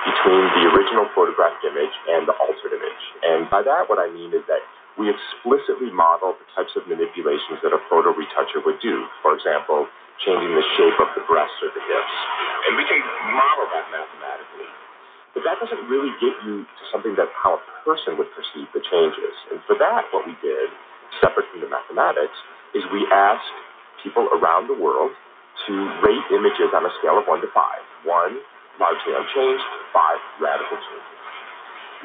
between the original photographed image and the altered image. And by that, what I mean is that we explicitly model the types of manipulations that a photo retoucher would do. For example, changing the shape of the breasts or the hips. And we can model that mathematically. But that doesn't really get you to something that how a person would perceive the changes. And for that, what we did, separate from the mathematics, is we asked people around the world to rate images on a scale of 1 to 5. 1, largely unchanged, 5, radical changes.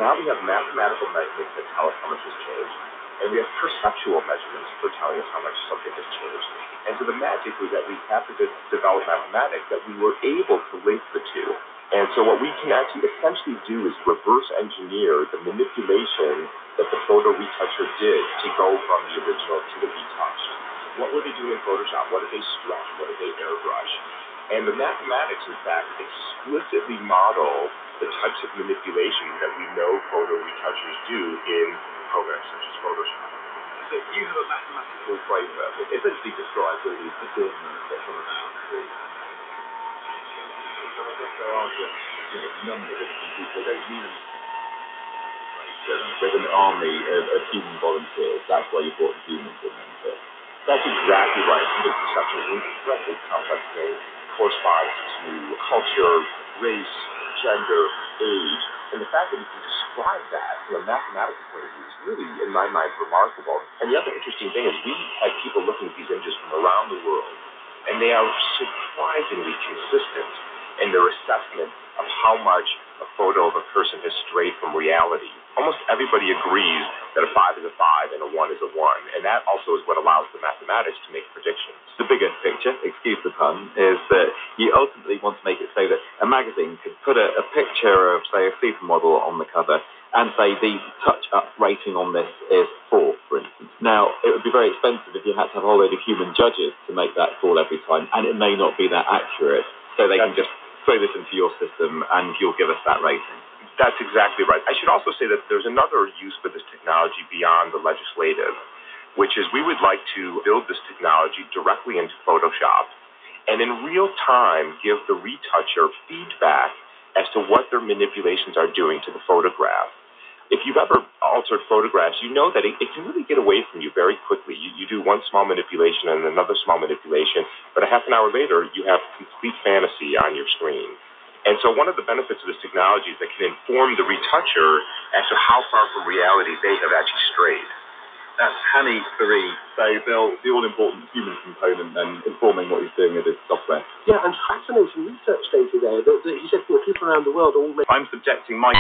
Now we have mathematical measurements that tell us how much has changed, and we have perceptual measurements for telling us how much something has changed. And so the magic was that we had to develop mathematics that we were able to link the two. And so what we can actually essentially do is reverse engineer the manipulation that the photo retoucher did to go from the original to the retouched. What were they doing in Photoshop? What did they stretch? What did they airbrush? And the mathematics, in fact, explicitly model the types of manipulation that we know photo retouchers do in programs such as Photoshop. So you have a mathematical framework that essentially describes all these performance that come about through. So I guess there are just numbers of people. They don't use with an army of human volunteers. That's why you brought humans in there. That's exactly right. Human perception is an incredibly complex thing. Corresponds to culture, race, gender, age, and the fact that we can describe that from a mathematical point of view is really, in my mind, remarkable. And the other interesting thing is we had people looking at these images from around the world, and they are surprisingly consistent in their assessment of how much a photo of a person has strayed from reality. Almost everybody agrees that a 5 is a 5 and a 1 is a 1, and that also is what allows the mathematics to make predictions. The bigger picture, excuse the pun, is that you ultimately want to make it so that a magazine could put a picture of, say, a supermodel on the cover and say the touch-up rating on this is 4, for instance. Now, it would be very expensive if you had to have a whole load of human judges to make that call every time, and it may not be that accurate, so they can just throw this into your system and you'll give us that rating. That's exactly right. I should also say that there's another use for this technology beyond the legislative, which is we would like to build this technology directly into Photoshop and in real time give the retoucher feedback as to what their manipulations are doing to the photograph. If you've ever altered photographs, you know that it can really get away from you very quickly. You do one small manipulation and another small manipulation, but a half an hour later, you have complete fantasy on your screen. And so one of the benefits of this technology is that it can inform the retoucher as to how far from reality they have actually strayed. That's Hani Farid. So the all-important human component then informing what he's doing with his software. Yeah, and fascinating research data there that he said people around the world all make... I'm subjecting my